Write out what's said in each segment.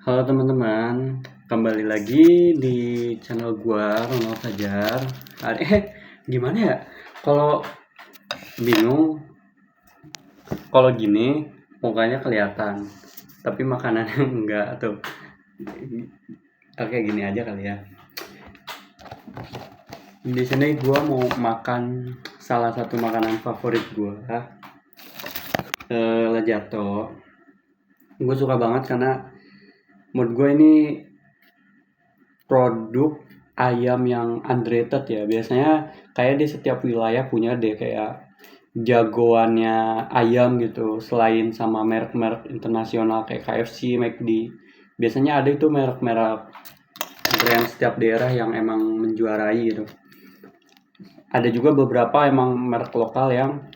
Halo teman-teman, kembali lagi di channel gua Ronald Fajar. Gimana ya? Kalau bingung, kalau gini mukanya kelihatan, tapi makanannya enggak tuh. Oke, gini aja kali ya. Di sini gua mau makan salah satu makanan favorit gua, Lajato. Gue suka banget karena menurut gue ini produk ayam yang underrated ya. Biasanya kayak di setiap wilayah punya deh kayak jagoannya ayam gitu. Selain sama merek-merek internasional kayak KFC, McD. Biasanya ada itu merek-merek brand setiap daerah yang emang menjuarai gitu. Ada juga beberapa emang merek lokal yang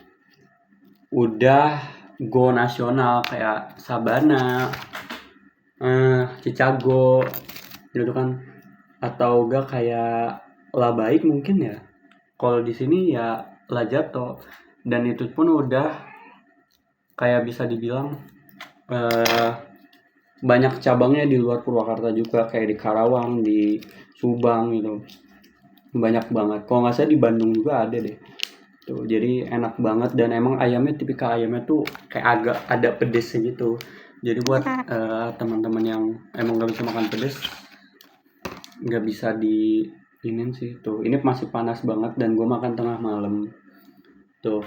udah go nasional kayak Sabana, Chicago gitu kan, atau enggak kayak Labaik mungkin ya. Kalau di sini ya Lajato, dan itu pun udah kayak bisa dibilang eh, banyak cabangnya di luar Purwakarta juga, kayak di Karawang, di Subang gitu. Banyak banget. Kalau nggak salah di Bandung juga ada deh. Tuh, jadi enak banget dan emang ayamnya tipikal ayamnya tuh kayak agak ada pedesnya gitu. Jadi buat teman-teman yang emang nggak bisa makan pedes, nggak bisa di ini sih tuh. Ini masih panas banget dan gue makan tengah malam tuh.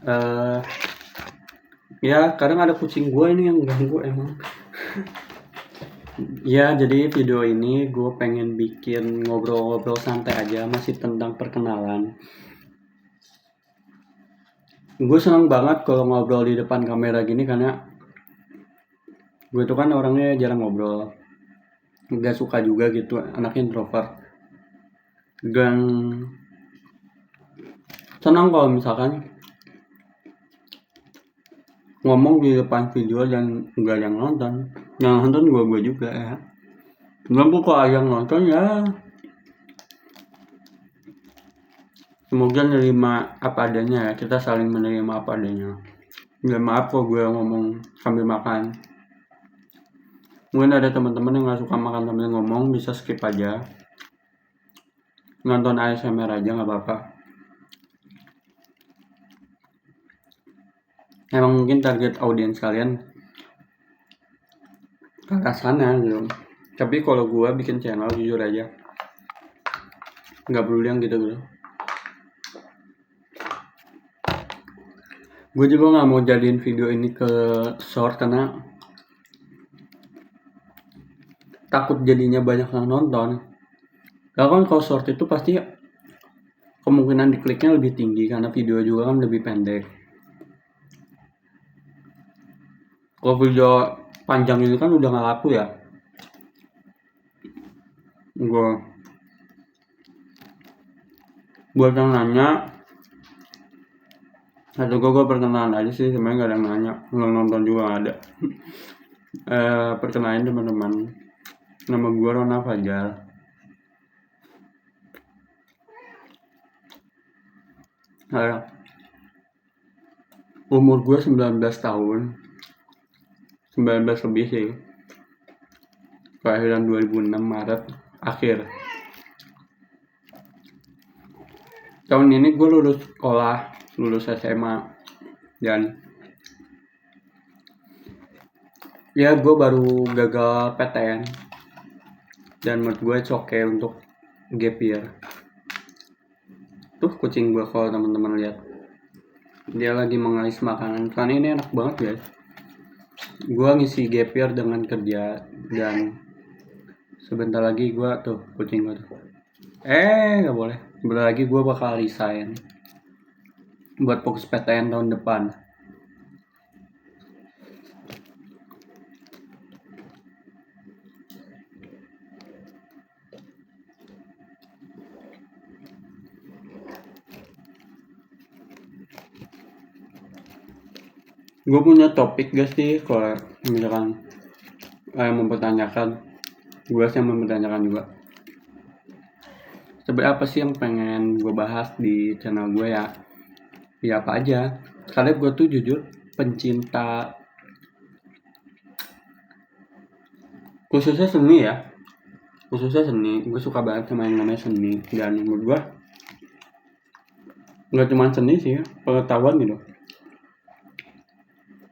eh Ya kadang ada kucing gue ini yang ganggu emang. Ya jadi video ini gue pengen bikin ngobrol-ngobrol santai aja, masih tentang perkenalan. Gue senang banget kalau ngobrol di depan kamera gini karena gue tuh kan orangnya jarang ngobrol, gak suka juga gitu, anaknya introvert. Dan senang kalau misalkan ngomong di depan video dan nggak yang nonton. Yang nonton gue juga ya. Sebenarnya kalau yang nonton ya semoga nerima apa adanya ya, kita saling menerima apa adanya. Ya maaf kalau gue ngomong sambil makan. Mungkin ada teman-teman yang nggak suka makan sambil ngomong, bisa skip aja. Nonton ASMR aja nggak apa-apa. Emang mungkin target audiens kalian ke arah sana gitu. Tapi kalau gue bikin channel jujur aja, nggak perlu yang gitu. Gue juga nggak mau jadiin video ini ke short karena takut jadinya banyak yang nonton. Kalau kan kalau short itu pasti kemungkinan dikliknya lebih tinggi karena video juga kan lebih pendek. Kalau video panjang ini kan udah nggak laku ya. Gue yang nanya, atau gue perkenalan aja sih, sebenarnya gak ada yang nanya, nggak nonton juga gak ada. Perkenalin teman-teman, nama gue Ronald Fajar. Umur gue 19 tahun, 19 lebih sih. Kelahiran 2006 Maret akhir. Tahun ini gue lulus sekolah, lulus SMA, dan ya gue baru gagal PTN, dan menurut gue oke untuk gap year. Tuh kucing gue kalau teman-teman lihat, dia lagi mengalis makanan. Kan ini enak banget guys. Gue ngisi gap year dengan kerja, dan sebentar lagi gue tuh kucing gue tuh. Gak boleh. Sebentar lagi gue bakal resign buat fokus PTN tahun depan. Gue punya topik guys sih, kalau misalkan mempertanyakan, gue sih mempertanyakan juga. Sebenarnya apa sih yang pengen gue bahas di channel gue ya? Ya apa aja. Karena gue tuh jujur pencinta khususnya seni ya, gue suka banget sama yang namanya seni. Dan menurut gue nggak cuma seni sih, pengetahuan gitu,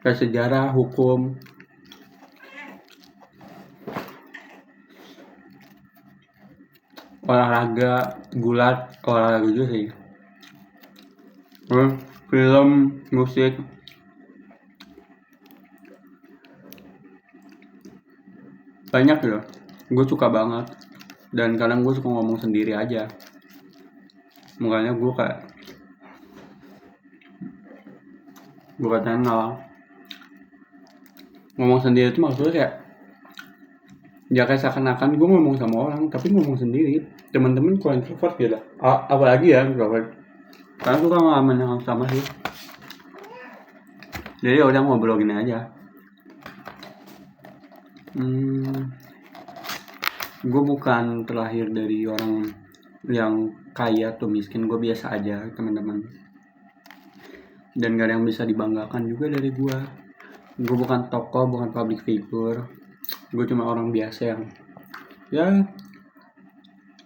kayak sejarah, hukum, olahraga, gulat, olahraga juga sih. Film, musik, banyak gitu. Gue suka banget. Dan kadang gue suka ngomong sendiri aja. Makanya gue channel. Ngomong sendiri itu maksudnya kayak ya kayak seakan-akan gue ngomong sama orang tapi ngomong sendiri. Teman-teman kalau introvert gitu, apalagi ya introvert, karena suka ngalamin yang sama sih. Jadi udah ngobrol gini aja. Gue bukan terlahir dari orang yang kaya atau miskin, gue biasa aja teman-teman. Dan gak ada yang bisa dibanggakan juga dari gue. Gue bukan tokoh, bukan public figure. Gue cuma orang biasa yang ya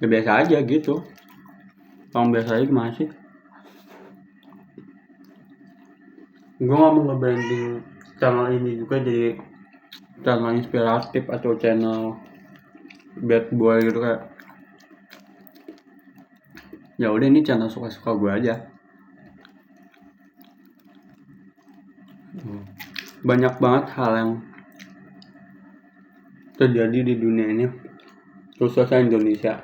biasa aja gitu. Orang biasa aja gimana sih? Gue gak mau nge-branding channel ini juga jadi channel inspiratif atau channel bad boy gitu, kayak ya udah ini channel suka-suka gue aja. Banyak banget hal yang terjadi di dunia ini, khususnya Indonesia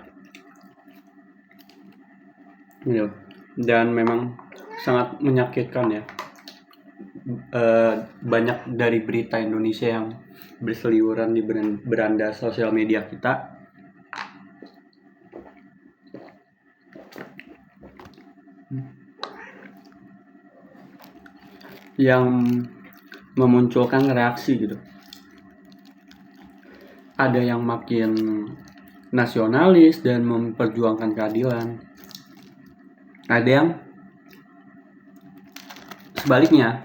gitu. Dan memang sangat menyakitkan ya, banyak dari berita Indonesia yang berseliweran di beranda sosial media kita yang memunculkan reaksi gitu. Ada yang makin nasionalis dan memperjuangkan keadilan. Ada yang sebaliknya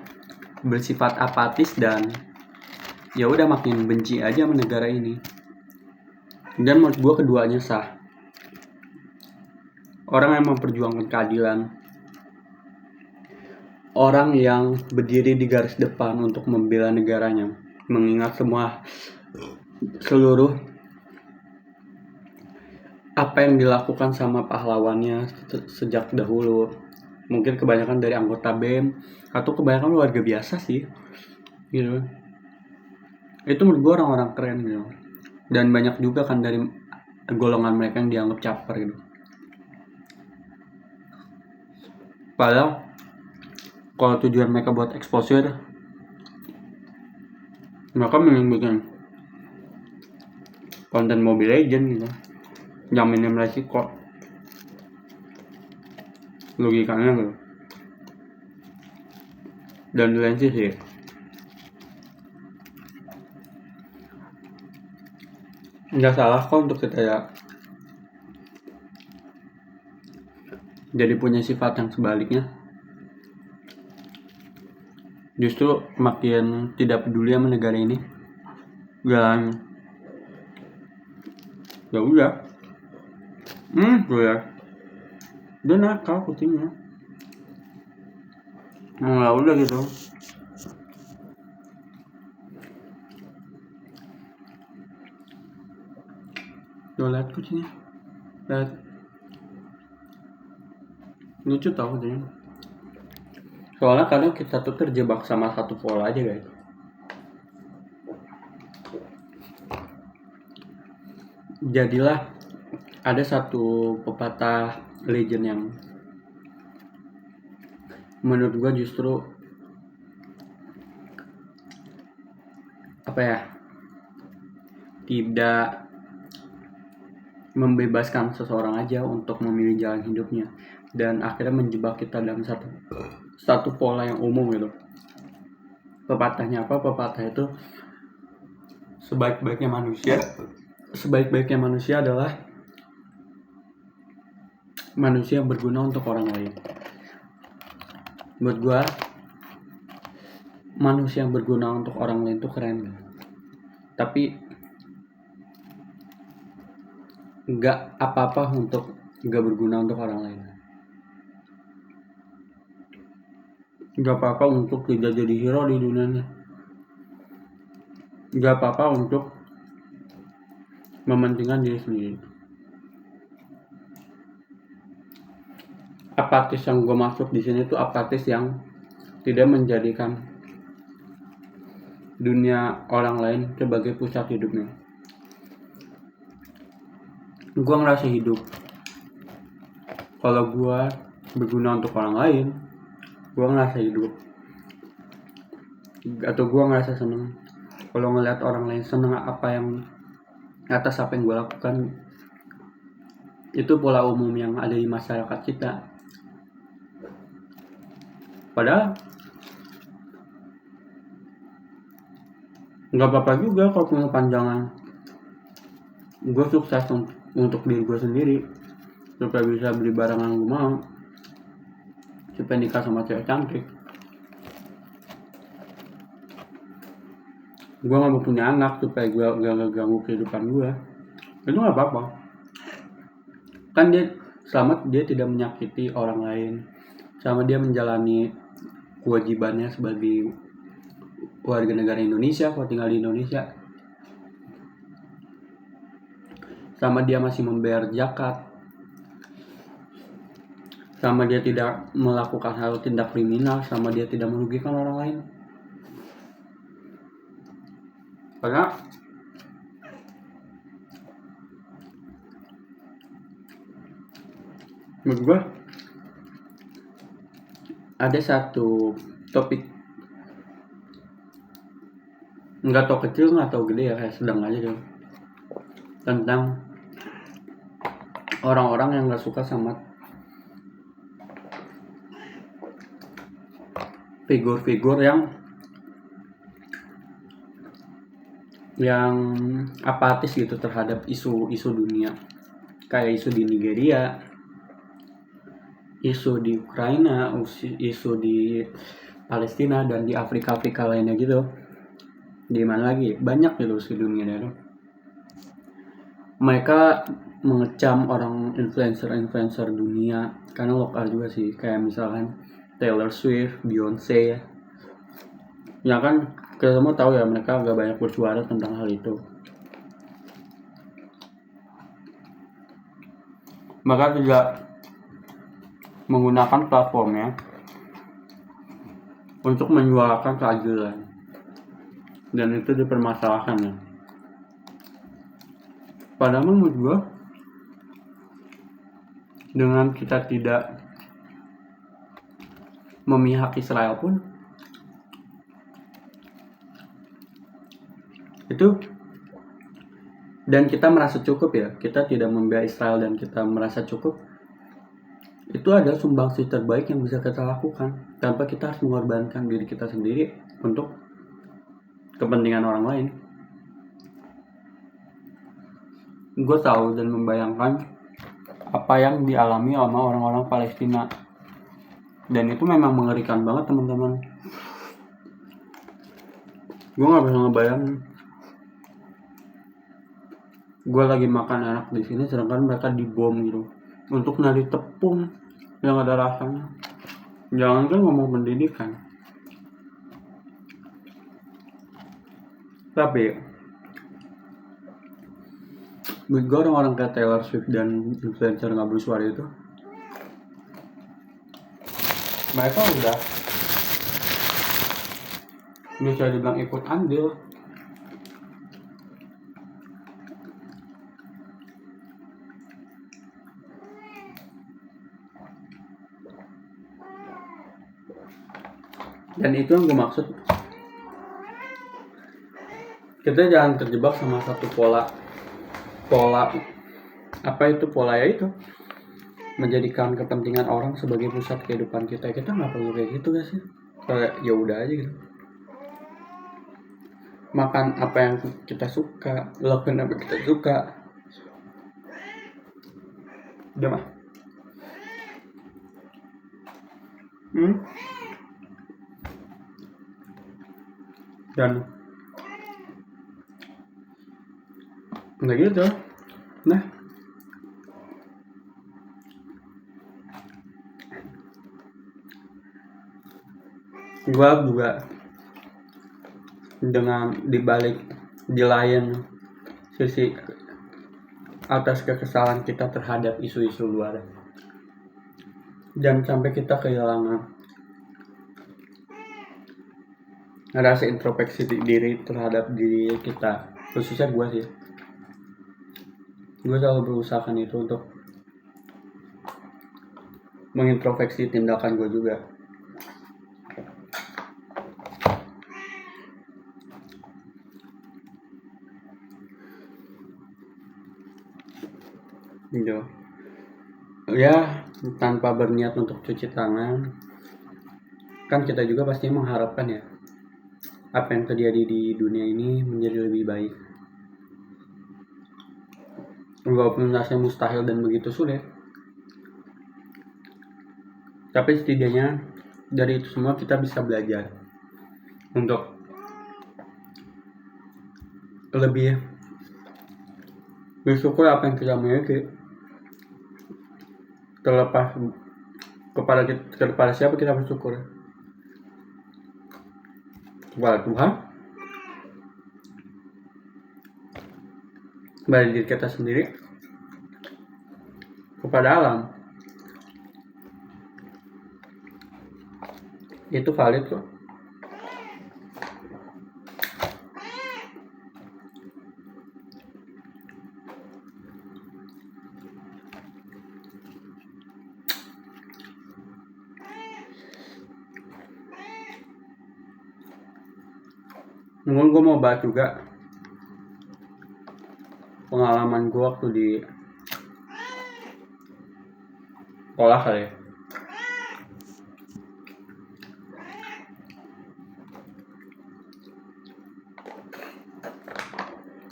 bersifat apatis dan ya udah makin benci aja sama negara ini. Dan menurut gue keduanya sah. Orang yang memperjuangkan keadilan, orang yang berdiri di garis depan untuk membela negaranya, mengingat seluruh apa yang dilakukan sama pahlawannya sejak dahulu. Mungkin kebanyakan dari anggota BEM atau kebanyakan warga biasa sih gitu. Itu menurut gue orang-orang keren gitu. Dan banyak juga kan dari golongan mereka yang dianggap caper gitu. Padahal kalau tujuan mereka buat exposure, mereka mending bikin konten Mobile Legend gitu, yang minim resiko, logikanya gitu. Dan di lain sih nggak salah kok untuk kita ya jadi punya sifat yang sebaliknya. Justru makin tidak peduli sama negara ini. Dan ya udah, tuh ya, dia nakal kucingnya. Nah udah gitu. Tuh lihat kucingnya, lihat, lucu tau kucingnya. Soalnya kadang kita tuh terjebak sama satu pola aja guys. Jadilah ada satu pepatah legend yang menurut gua justru tidak membebaskan seseorang aja untuk memilih jalan hidupnya, dan akhirnya menjebak kita dalam satu pola yang umum gitu. Pepatahnya apa? Pepatah itu sebaik-baiknya manusia adalah manusia yang berguna untuk orang lain. Menurut gua manusia yang berguna untuk orang lain itu keren. Tapi nggak apa-apa untuk nggak berguna untuk orang lain, nggak apa-apa untuk tidak jadi hero di dunia ini, nggak apa-apa untuk mementingkan diri sendiri. Apatis yang gue maksud di sini tuh apatis yang tidak menjadikan dunia orang lain sebagai pusat hidupnya. Gue ngerasa hidup kalau gue berguna untuk orang lain, gue ngerasa hidup, atau gue ngerasa seneng kalau ngeliat orang lain seneng apa yang atas apa yang gue lakukan. Itu pola umum yang ada di masyarakat kita. Padahal nggak apa-apa juga kalau punya panjangan gue sukses untuk diri gue sendiri, supaya bisa beli barang yang gue mau, supaya nikah sama cewek cantik. Gue gak mau punya anak supaya gue gak ganggu kehidupan gue. Itu gak apa-apa. Kan dia selamat, dia tidak menyakiti orang lain, sama dia menjalani kewajibannya sebagai warga negara Indonesia kalau tinggal di Indonesia, sama dia masih membayar zakat, sama dia tidak melakukan hal tindak kriminal, sama dia tidak merugikan orang lain. Karena menurut gue ada satu topik, nggak tau kecil nggak tau gede ya, kayak sedang aja gitu, tentang orang-orang yang nggak suka sama figur-figur yang apatis gitu terhadap isu-isu dunia, kayak isu di Nigeria, isu di Ukraina, isu di Palestina, dan di Afrika lainnya gitu. Di mana lagi banyak gitu isu dunia itu. Mereka mengecam orang influencer dunia, karena lokal juga sih, kayak misalkan Taylor Swift, Beyonce ya kan, kita semua tahu ya mereka gak banyak bersuara tentang hal itu. Maka tidak menggunakan platformnya untuk menyuarakan keadilan, dan itu dipermasalahkan ya. Padahal menurut gue, dengan kita tidak memihak Israel pun itu, dan kita merasa cukup ya, kita tidak membela Israel dan kita merasa cukup, itu adalah sumbangsi terbaik yang bisa kita lakukan tanpa kita harus mengorbankan diri kita sendiri untuk kepentingan orang lain. Gue tahu dan membayangkan apa yang dialami sama orang-orang Palestina, dan itu memang mengerikan banget teman-teman. Gue nggak bisa ngebayangin gue lagi makan enak di sini sedangkan mereka dibom gitu untuk nyari tepung yang ada rasanya. Jangankan ngomong pendidikan, tapi buat gue orang-orang kayak Taylor Swift dan influencer nggak bersuara itu, mereka udah bisa dibilang ikut andil. Dan itu yang gue maksud, kita jangan terjebak sama satu pola apa itu, pola ya itu menjadikan kepentingan orang sebagai pusat kehidupan kita. Kita nggak perlu kayak gitu guys sih, kayak ya udah aja gitu, makan apa yang kita suka, lakukan apa kita suka, udah mah. Dan nggak gitu. Nah, gue juga dengan dibalik di lain sisi atas kekesalan kita terhadap isu-isu luar, jangan sampai kita kehilangan rasa introspeksi diri terhadap diri kita. Khususnya gue sih, gue selalu berusahakan itu untuk mengintrospeksi tindakan gue juga. Gitu. Ya, tanpa berniat untuk cuci tangan, kan kita juga pasti mengharapkan ya apa yang terjadi di dunia ini menjadi lebih baik. Walaupun rasanya mustahil dan begitu sulit, tapi setidaknya dari itu semua kita bisa belajar untuk lebih bersyukur apa yang kita miliki, terlepas kepada siapa kita bersyukur, kepada Tuhan, kepada diri kita sendiri, kepada alam. Itu valid kok. Mungkin gue mau bahas juga pengalaman gue waktu di sekolah kali ya.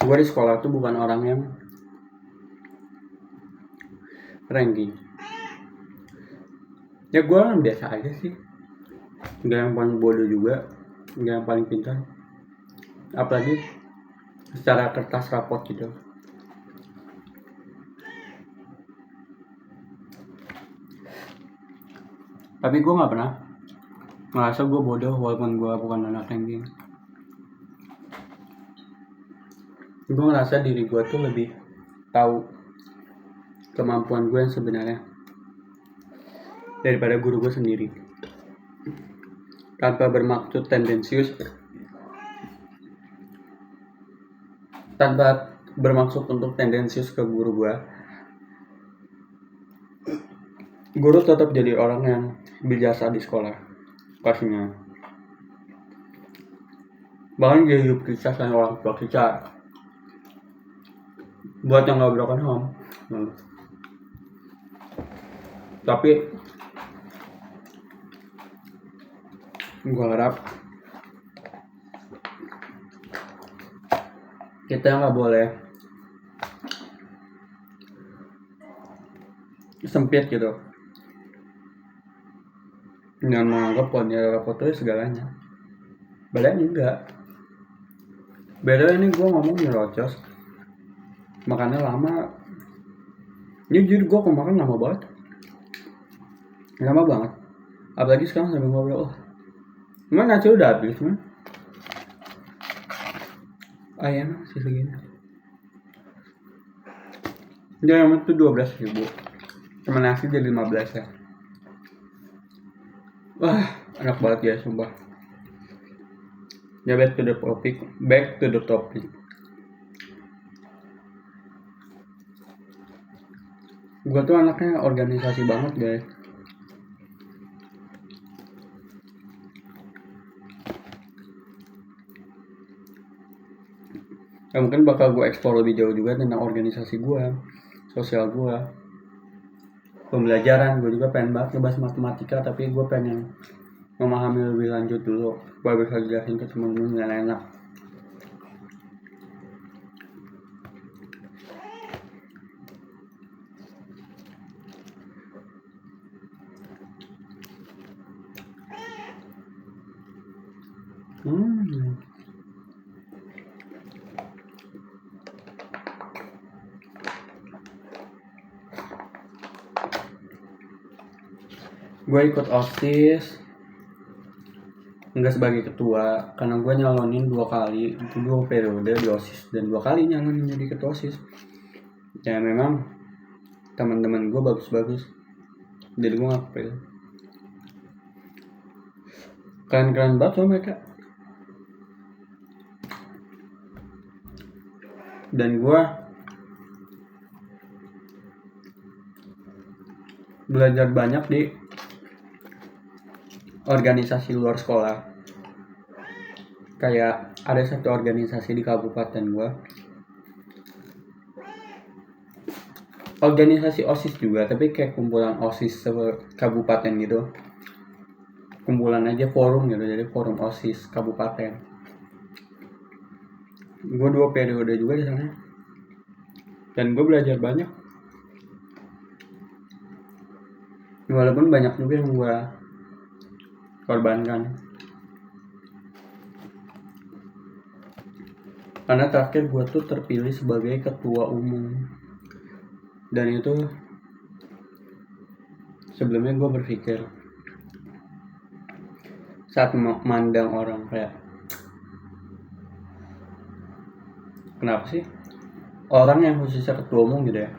Gue di sekolah tuh bukan orang yang ranking. Ya gue orang biasa aja sih, gak yang paling bodoh juga, gak yang paling pintar, apalagi secara kertas rapot gitu. Tapi gue gak pernah ngerasa gue bodoh walaupun gue bukan anak ranking. Gue ngerasa diri gue tuh lebih tahu kemampuan gue yang sebenarnya daripada guru gue sendiri. Tanpa bermaksud tendensius, tanpa bermaksud untuk tendensius ke guru gue, guru tetap jadi orang yang berjasa di sekolah pastinya. Bahkan dia hidup kita sama orang tua kita. Buat yang gak broken home, tapi gue harap kita nggak boleh sempit gitu dengan menganggap nilai rapot itu segalanya. Padahal enggak. Beda ini gue ngomong nyerocos, makannya lama. Jujur gue kemarin lama banget, apalagi sekarang sambil ngobrol. Cuman nasi udah habis man. Ayam sih segini. Dia yang itu 12.000, cuma nasi jadi 15 ya. Wah, enak banget ya sumpah. Ya back to the topic. Gue tuh anaknya organisasi banget guys. Ya mungkin bakal gue explore lebih jauh juga tentang organisasi gue, sosial gue, pembelajaran. Gue juga pengen banget ngebahas matematika, tapi gue pengen memahami lebih lanjut dulu baru bisa jelasin ke temen-temen yang enak. Gue ikut OSIS nggak sebagai ketua, karena gue nyalonin 2 kali, itu 2 periode di OSIS, dan 2 kali nyalonin jadi ketua OSIS. Ya memang teman-teman gue bagus-bagus, jadi gue nggak kepilih. Keren-keren banget loh mereka. Dan gue belajar banyak di organisasi luar sekolah. Kayak ada satu organisasi di kabupaten gue, organisasi OSIS juga, tapi kayak kumpulan OSIS kabupaten gitu, kumpulan aja forum gitu, jadi forum OSIS kabupaten. Gue 2 periode juga di sana, dan gue belajar banyak, walaupun banyak juga yang gue korbankan. Karena terakhir gue tuh terpilih sebagai ketua umum, dan itu sebelumnya gue berpikir saat memandang orang kayak, kenapa sih orang yang khususnya ketua umum gitu ya,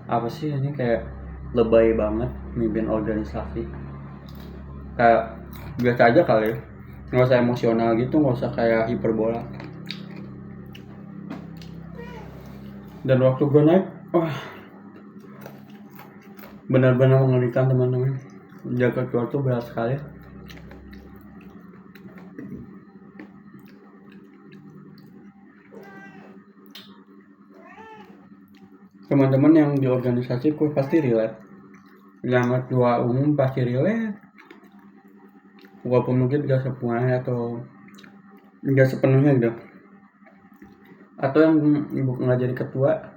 apa sih ini, kayak lebay banget mimpin organisasi. Kayak biasa aja kali, nggak usah emosional gitu, nggak usah kayak hiperbola. Dan waktu gue naik, wah benar-benar mengerikan teman-teman. Jaga keluar tuh berat sekali. Teman-teman yang di organisasi gue pasti relate, yang ketua umum pasti relate, walaupun mungkin gak semuanya atau gak sepenuhnya gitu, atau yang nggak jadi ketua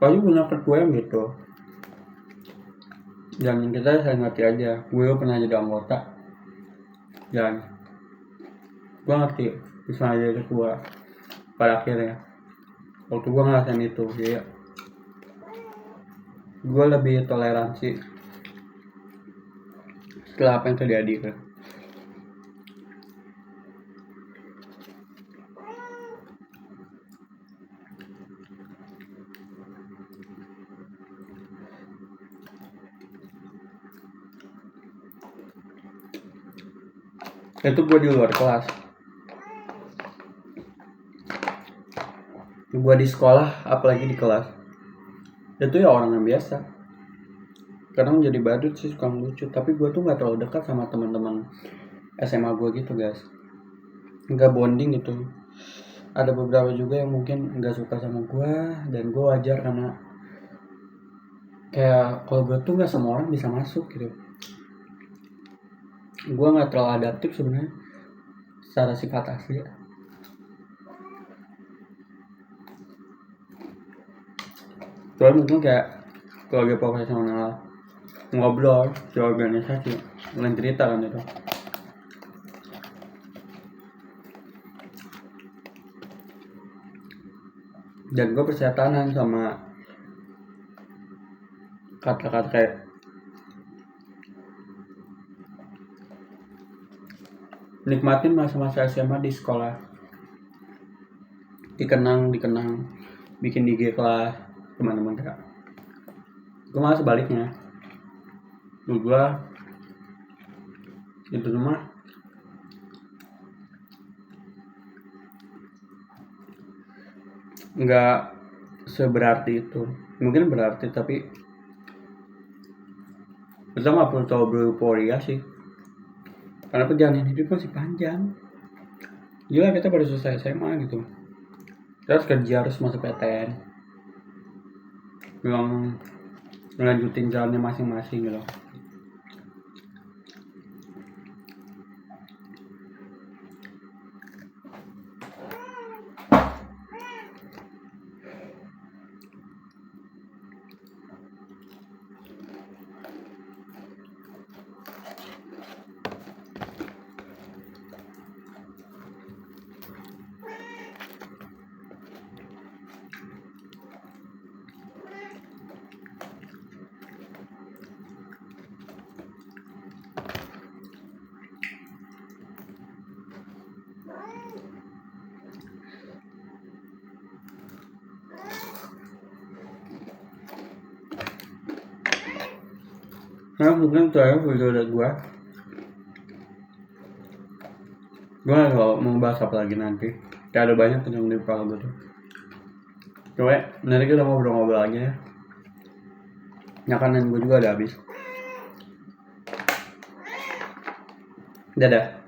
pasti punya ketua yang gitu. Dan kita saya ngerti aja, gue pernah jadi anggota dan gue ngerti bisa jadi ketua pada akhirnya. Waktu gue ngerasain itu, jadi gue lebih toleransi setelah apa yang terjadi kan. Itu gue di luar kelas, gue di sekolah apalagi di kelas itu ya orang yang biasa. Kadang jadi badut sih, suka lucu, tapi gue tuh nggak terlalu dekat sama teman-teman SMA gue gitu guys, nggak bonding gitu. Ada beberapa juga yang mungkin nggak suka sama gue, dan gue wajar karena kayak kalau gue tuh nggak semua orang bisa masuk gitu. Gue nggak terlalu adaptif sebenarnya secara sifat asli. Soalnya mungkin kayak keluarga profesional ngobrol di organisasi lain cerita kan itu. Dan gue percaya tanan sama kata-kata kayak nikmatin masa-masa SMA di sekolah, dikenang bikin IG kelas teman-teman kak. Gue malah sebaliknya, gue itu cuma nggak seberarti itu. Mungkin berarti, tapi kita nggak perlu terlalu bereuforia sih, karena perjalanan hidup masih panjang. Gila, kita baru selesai SMA gitu, terus kerja, harus masuk PTN, yang melanjutin jalannya masing-masing gitu. Nah mungkin terakhir video dari gue gak tau mau bahas apa lagi nanti. Kayak ada banyak yang di kepala gue tuh. Coba nanti kita ngobrol-ngobrol lagi ya. Makanan gue juga udah habis. Dadah.